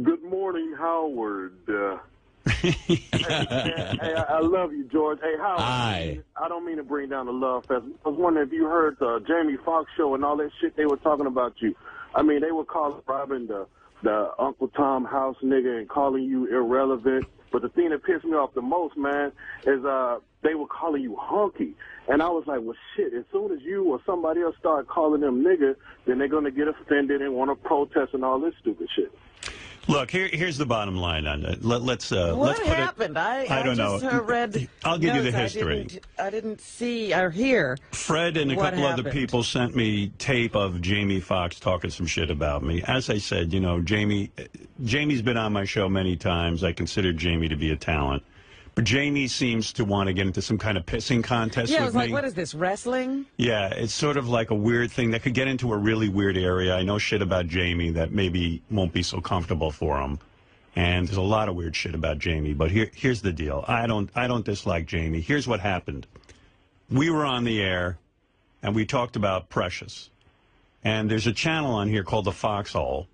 Good morning, Howard. Hey, I love you, George. Hey, Howard. Hi. I don't mean to bring down the love fest. I was wondering if you heard the Jamie Foxx show and all that shit they were talking about you. I mean, they were calling Robin the Uncle Tom house nigga and calling you irrelevant. But the thing that pissed me off the most, man, is they were calling you hunky. And I was like, well, shit, as soon as you or somebody else start calling them nigga, then they're going to get offended and want to protest and all this stupid shit. Look, here's the bottom line on it. Let's what put happened? I don't just know. Read I'll give you the notes. history. I didn't see or hear. Fred and a couple other people sent me tape of Jamie Foxx talking some shit about me. As I said, you know, Jamie's been on my show many times. I consider Jamie to be a talent. But Jamie seems to want to get into some kind of pissing contest with me. Yeah, I was like, what is this, wrestling? Yeah, it's sort of like a weird thing that could get into a really weird area. I know shit about Jamie that maybe won't be so comfortable for him. And there's a lot of weird shit about Jamie. But here's the deal. I don't dislike Jamie. Here's what happened. We were on the air, and we talked about Precious. And there's a channel on here called the FOXX,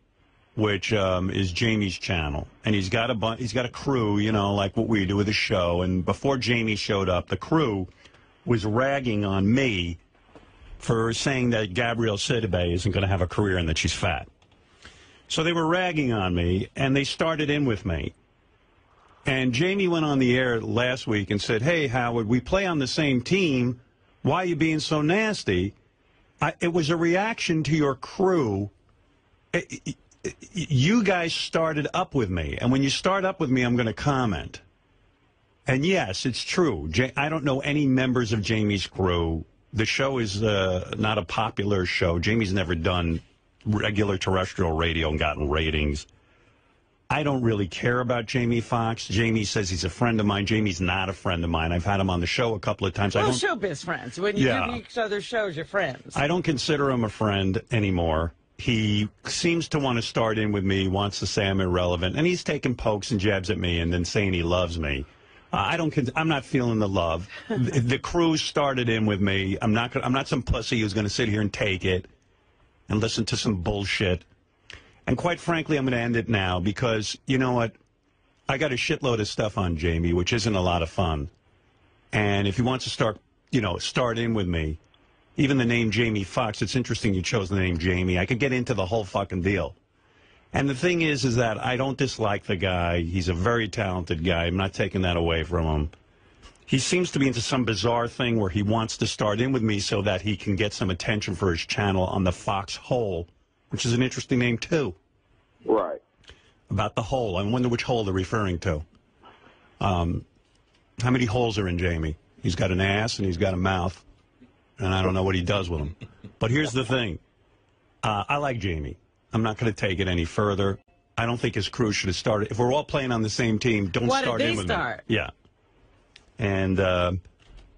which is Jamie's channel. And he's got a crew, you know, like what we do with the show. And before Jamie showed up, the crew was ragging on me for saying that Gabrielle Sidibe isn't going to have a career and that she's fat. So they were ragging on me, and they started in with me. And Jamie went on the air last week and said, hey, Howard, we play on the same team. Why are you being so nasty? It was a reaction to your crew. You guys started up with me, and when you start up with me, I'm going to comment. And yes, it's true. I don't know any members of Jamie's crew. The show is not a popular show. Jamie's never done regular terrestrial radio and gotten ratings. I don't really care about Jamie Foxx. Jamie says he's a friend of mine. Jamie's not a friend of mine. I've had him on the show a couple of times. Well, showbiz friends. When you do each other's shows, you're friends. I don't consider him a friend anymore. He seems to want to start in with me, wants to say I'm irrelevant, and he's taking pokes and jabs at me and then saying he loves me. I'm not feeling the love. The crew started in with me. I'm not some pussy who's going to sit here and take it and listen to some bullshit. And quite frankly, I'm going to end it now because, you know what? I got a shitload of stuff on Jamie, which isn't a lot of fun. And if he wants to start in with me, even the name Jamie Foxx, it's interesting you chose the name Jamie. I could get into the whole fucking deal. And the thing is that I don't dislike the guy. He's a very talented guy. I'm not taking that away from him. He seems to be into some bizarre thing where he wants to start in with me so that he can get some attention for his channel on the Fox Hole, which is an interesting name, too. Right. About the hole. I wonder which hole they're referring to. How many holes are in Jamie? He's got an ass and he's got a mouth, and I don't know what he does with them. But here's the thing. I like Jamie. I'm not going to take it any further. I don't think his crew should have started. If we're all playing on the same team, don't start in with me. Yeah. And I'm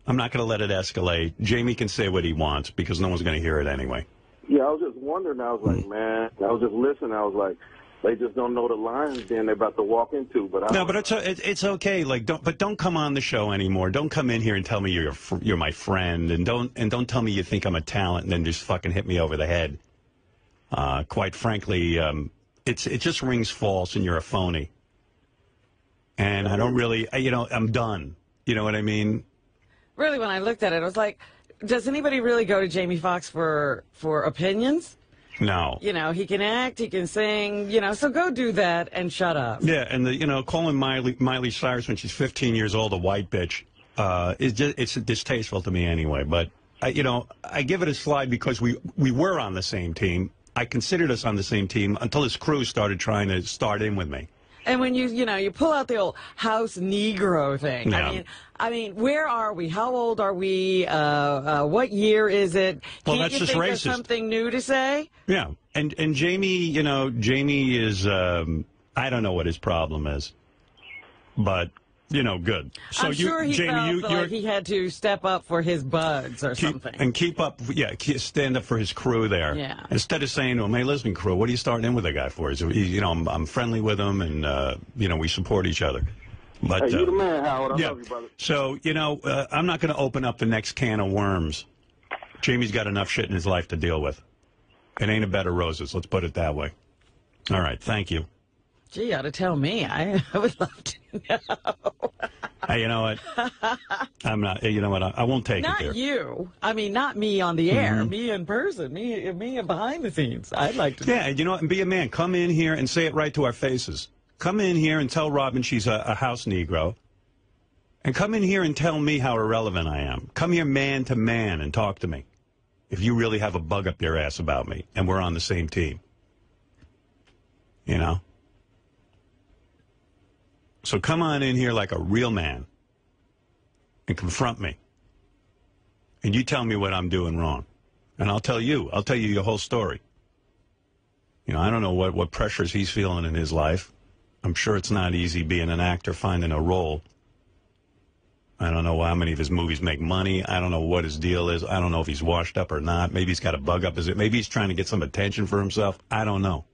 not going to let it escalate. Jamie can say what he wants because no one's going to hear it anyway. Yeah, I was just wondering. I was like, man, I was just listening. I was like, they just don't know the lines then they're about to walk into. But it's okay. Like, don't come on the show anymore. Don't come in here and tell me you're my friend, and don't tell me you think I'm a talent and then just fucking hit me over the head. Quite frankly, it just rings false, and you're a phony. And I don't really, I'm done. You know what I mean? Really, when I looked at it, I was like, does anybody really go to Jamie Foxx for opinions? No. You know, he can act, he can sing, so go do that and shut up. Yeah, and calling Miley Cyrus when she's 15 years old a white bitch, it's distasteful to me anyway. But, I give it a slide because we were on the same team. I considered us on the same team until this crew started trying to start in with me. And when you pull out the old house Negro thing, yeah. I mean, where are we? How old are we? What year is it? Well, Can't that's you just think racist. There's something new to say? Yeah, and Jamie, Jamie is, I don't know what his problem is, but, good. So I'm sure he Jamie, felt like he had to step up for his buds or something. And stand up for his crew there. Yeah. Instead of saying to him, hey, listen, crew, what are you starting in with that guy for? I'm friendly with him, and, we support each other. But, hey, you're the man, Howard. I love you, brother. So, I'm not going to open up the next can of worms. Jamie's got enough shit in his life to deal with. It ain't a bed of roses, let's put it that way. All right, thank you. Gee, you ought to tell me. I would love to know. Hey, you know what? I'm not. You know what? I won't take it there. Not you. I mean, not me on the air. Me in person. Me behind the scenes. I'd like to. Yeah, you know what? And be a man. Come in here and say it right to our faces. Come in here and tell Robin she's a house Negro. And come in here and tell me how irrelevant I am. Come here man to man and talk to me. If you really have a bug up your ass about me and we're on the same team. You know? So come on in here like a real man and confront me. And you tell me what I'm doing wrong. And I'll tell you your whole story. You know, I don't know what pressures he's feeling in his life. I'm sure it's not easy being an actor, finding a role. I don't know how many of his movies make money. I don't know what his deal is. I don't know if he's washed up or not. Maybe he's got a bug up. Maybe he's trying to get some attention for himself. I don't know.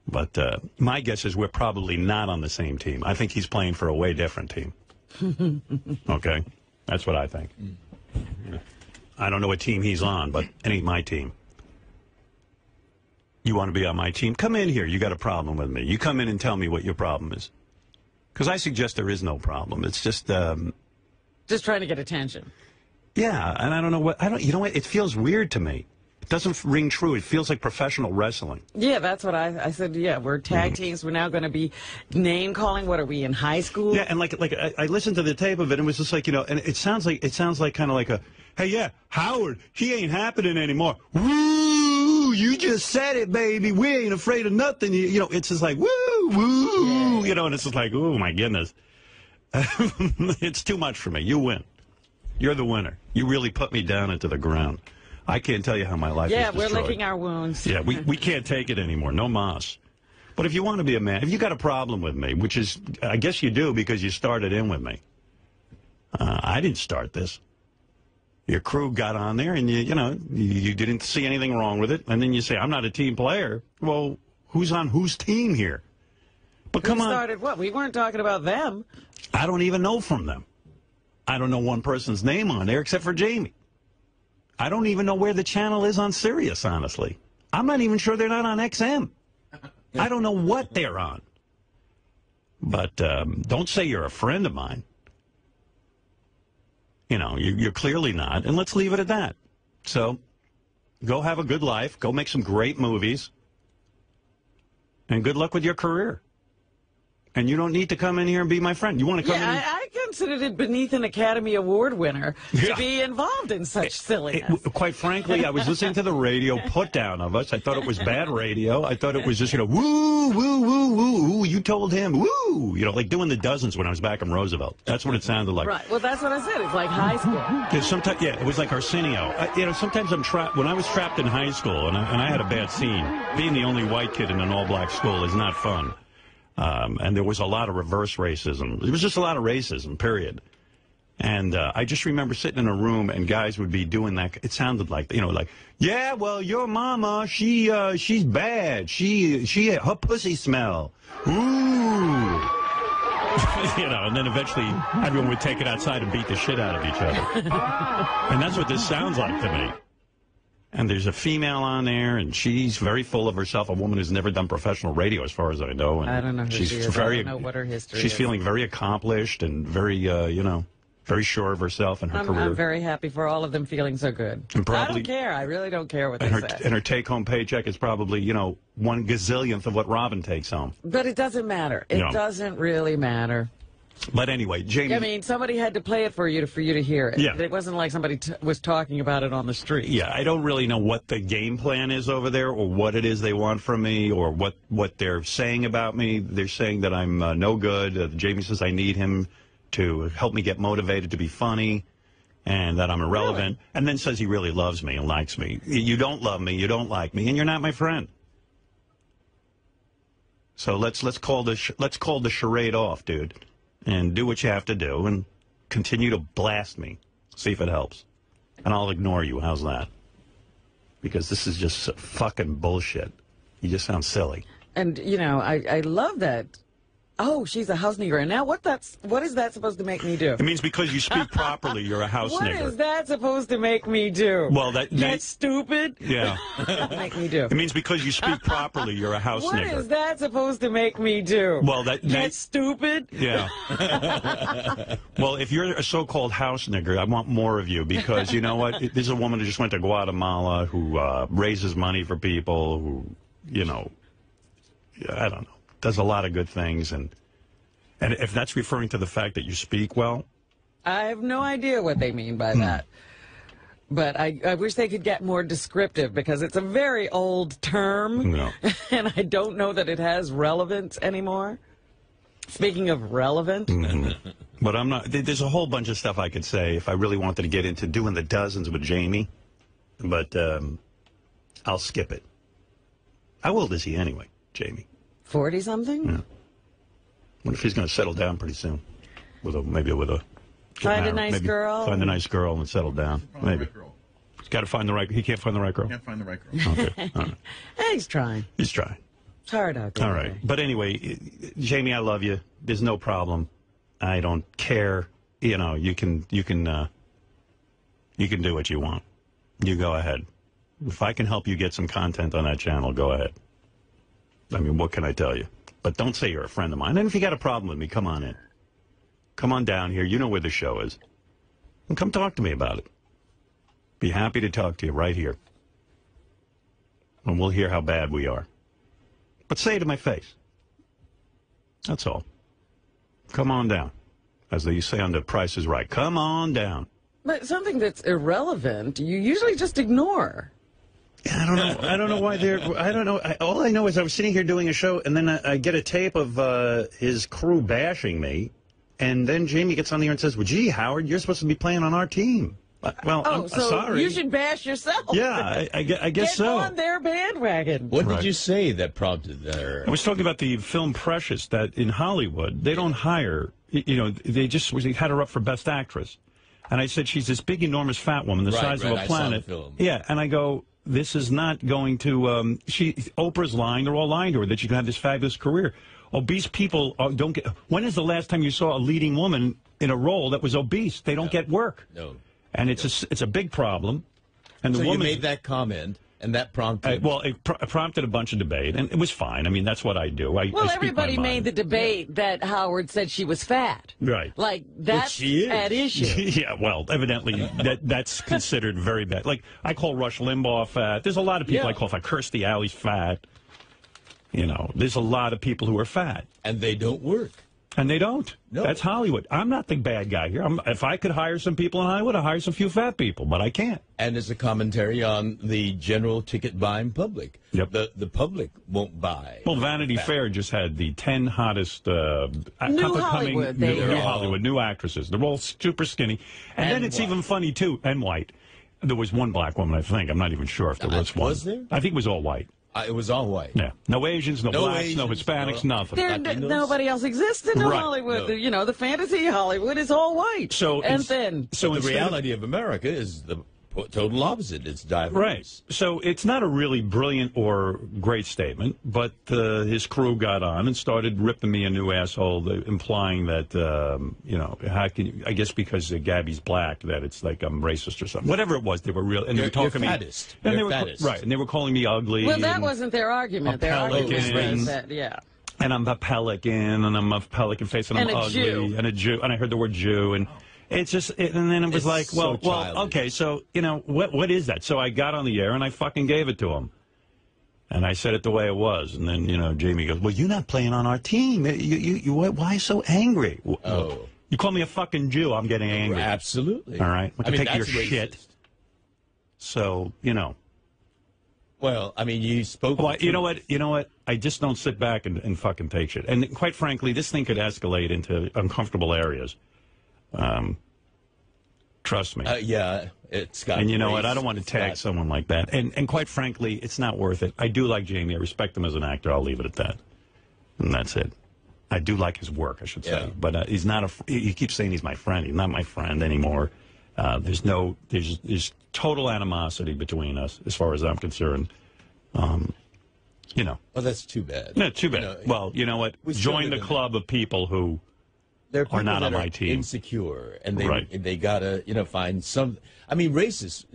But my guess is we're probably not on the same team. I think he's playing for a way different team. Okay? That's what I think. I don't know what team he's on, but it ain't my team. You want to be on my team? Come in here. You got a problem with me. You come in and tell me what your problem is. Because I suggest there is no problem. It's just trying to get attention. Yeah, and I don't know what... You know what? It feels weird to me. It doesn't ring true. It feels like professional wrestling. Yeah, that's what I said. Yeah, we're tag teams. We're now going to be name calling. What are we in high school? Yeah, and like I listened to the tape of it, and it was just like, you know, and it sounds like kind of like a, hey, yeah, Howard, he ain't happening anymore. Woo! You just said it, baby. We ain't afraid of nothing. You know, it's just like woo, woo. You know, and it's just like, oh my goodness, it's too much for me. You win. You're the winner. You really put me down into the ground. I can't tell you how my life is destroyed. Yeah, we're licking our wounds. Yeah, we can't take it anymore. No mas. But if you want to be a man, if you got a problem with me, which is, I guess you do because you started in with me. I didn't start this. Your crew got on there and, you didn't see anything wrong with it. And then you say, I'm not a team player. Well, who's on whose team here? But come on. Who started what? We weren't talking about them. I don't even know from them. I don't know one person's name on there except for Jamie. I don't even know where the channel is on Sirius, honestly. I'm not even sure they're not on XM. I don't know what they're on. But don't say you're a friend of mine. You know, you're clearly not, and let's leave it at that. So, go have a good life, go make some great movies, and good luck with your career. And you don't need to come in here and be my friend. You want to come in? I considered it beneath an Academy Award winner to be involved in such silliness. Quite frankly, I was listening to the radio put down of us. I thought it was bad radio. I thought it was just, woo, woo, woo, woo, you told him, woo, like doing the dozens when I was back in Roosevelt. That's what it sounded like. Right. Well, that's what I said. It's like high school. Sometimes, it was like Arsenio. Sometimes I'm trapped. When I was trapped in high school and I had a bad scene, being the only white kid in an all-black school is not fun. And there was a lot of reverse racism. There was just a lot of racism, period. And I just remember sitting in a room and guys would be doing that. It sounded like, yeah, well, your mama, she's bad. Her pussy smell. Ooh. And then eventually everyone would take it outside and beat the shit out of each other. And that's what this sounds like to me. And there's a female on there, and she's very full of herself, a woman who's never done professional radio, as far as I know. And I don't know who she is. I don't know what her history is. She's feeling very accomplished and very, very sure of herself and her career. I'm very happy for all of them feeling so good. And probably, I don't care. I really don't care what they say. And her take-home paycheck is probably, 1 gazillionth of what Robin takes home. But it doesn't matter. It doesn't really matter. But anyway, Jamie... I mean, somebody had to play it for you to hear it. Yeah. It wasn't like somebody was talking about it on the street. Yeah, I don't really know what the game plan is over there or what it is they want from me or what they're saying about me. They're saying that I'm no good. Jamie says I need him to help me get motivated to be funny and that I'm irrelevant. Really? And then says he really loves me and likes me. You don't love me, you don't like me, and you're not my friend. So let's call the charade off, dude. And do what you have to do and continue to blast me. See if it helps. And I'll ignore you. How's that? Because this is just fucking bullshit. You just sound silly. And, I love that Oh, she's a house nigger. And now what is that supposed to make me do? It means because you speak properly, you're a house nigger. What is that supposed to make me do? Well, Get stupid? Yeah. Make me do. It means because you speak properly, you're a house nigger. What is that supposed to make me do? Well, Get stupid? Yeah. Well, if you're a so-called house nigger, I want more of you because you know what? This is a woman who just went to Guatemala who raises money for people who, you know, I don't know, does a lot of good things. And if that's referring to the fact that you speak well. I have no idea what they mean by that. But I wish they could get more descriptive because it's a very old term. No. And I don't know that it has relevance anymore. Speaking of relevant. But I'm not. There's a whole bunch of stuff I could say if I really wanted to get into doing the dozens with Jamie. But I'll skip it. How old is he anyway, Jamie? 40-something? Yeah. What if he's going to settle down pretty soon? Maybe with a... Find a nice girl. Find a nice girl and settle down. Maybe. Right girl. He's got to find the right... He can't find the right girl? Can't find the right girl. Okay. All right. He's trying. He's trying. It's hard out there. All right. But anyway, Jamie, I love you. There's no problem. I don't care. You know, you can do what you want. You go ahead. If I can help you get some content on that channel, go ahead. I mean, what can I tell you? But don't say you're a friend of mine. And if you got a problem with me, come on in. Come on down here. You know where the show is. And come talk to me about it. Be happy to talk to you right here. And we'll hear how bad we are. But say it to my face. That's all. Come on down. As they say on The Price is Right. Come on down. But something that's irrelevant, you usually just ignore. I don't know. I don't know why they're. I don't know. All I know is I was sitting here doing a show, and then I get a tape of his crew bashing me, and then Jamie gets on the air and says, "Well, gee, Howard, you're supposed to be playing on our team." Well, I'm so sorry. You should bash yourself. Yeah, I guess Get so. on their bandwagon. What did you say that prompted that? I was talking about the film Precious, that in Hollywood they don't hire. You know, they had her up for Best Actress, and I said she's this big, enormous, fat woman, the size of a planet. I saw the film. Yeah, and I go, this is not going to. Oprah's lying. They're all lying to her that she can have this fabulous career. Obese people don't get. When is the last time you saw a leading woman in a role that was obese? They don't get work. No. And it's a big problem. And the so woman you made that comment, and that prompted. Well, it prompted a bunch of debate, and it was fine. I mean, that's what I do. I speak everybody my made mind. the debate that Howard said she was fat. Right. Like, that's she is. at issue. Yeah, well, evidently that's considered very bad. Like, I call Rush Limbaugh fat. There's a lot of people I call fat. Kirstie Alley's fat. You know, there's a lot of people who are fat. And they don't work. And they don't. No. That's Hollywood. I'm not the bad guy here. If I could hire some people in Hollywood, I'd hire some few fat people, but I can't. And it's a commentary on the general ticket-buying public. Yep. The public won't buy. Well, Vanity Fair just had the 10 hottest Hollywood, new actresses. They're all super skinny. And then it's white. even funny, too, and white. There was one black woman, I think. I'm not even sure if there was one. Was there? I think it was all white. It was all white. Yeah. No Asians, no blacks, no Asians, Hispanics, nothing. Nobody else exists in Right. Hollywood. No. You know, the fantasy Hollywood is all white. So So the instead reality of America is the total opposite. It's diverse. Right. So it's not a really brilliant or great statement, but his crew got on and started ripping me a new asshole, implying that, how can you, I guess because Gabby's black, that it's like I'm racist or something. Whatever it was, they were real. And they were talking you're me. fattest. And You're they were, fattest. Right. And they were calling me ugly. Well, that wasn't their argument. Their argument was that, And I'm a pelican, and I'm a pelican face, and I'm ugly. Jew. And a Jew. And I heard the word Jew, and it's just, and then it was like, well, okay, so, what is that? So I got on the air, and I fucking gave it to him. And I said it the way it was. And then, Jamie goes, well, you're not playing on our team. Why so angry? Oh. You call me a fucking Jew, I'm getting angry. Absolutely. All right? I can take your that's racist. shit. So, Well, I mean, you spoke. Well, you know what? I just don't sit back and fucking take shit. And quite frankly, this thing could escalate into uncomfortable areas. Trust me. Yeah, it's got. And you know what? I don't want to tag someone like that. And quite frankly, it's not worth it. I do like Jamie. I respect him as an actor. I'll leave it at that. And that's it. I do like his work, I should say. Yeah. But he's not he keeps saying he's my friend. He's not my friend anymore. There's total animosity between us, as far as I'm concerned. You know. Oh, that's too bad. No, too bad. Well, you know what? Join the club of people who are not on my team. Insecure, and they gotta find some. I mean, racists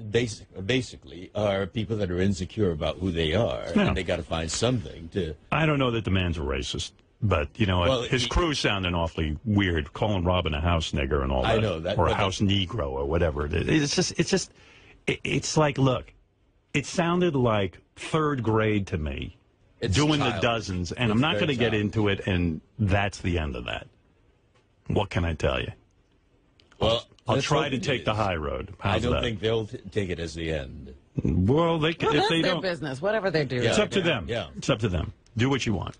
basically are people that are insecure about who they are, and they got to find something to. I don't know that the man's a racist. But, his crew sounding awfully weird, calling Robin a house nigger and all that. I know that. Or a house negro or whatever it is. It's like, look, it sounded like third grade to me, doing the dozens, and I'm not going to get into it, and that's the end of that. What can I tell you? Well, I'll try to take the high road. I don't think they'll take it as the end. Well, if they that's don't. their business, whatever they do. It's up to them. Yeah. It's up to them. Do what you want.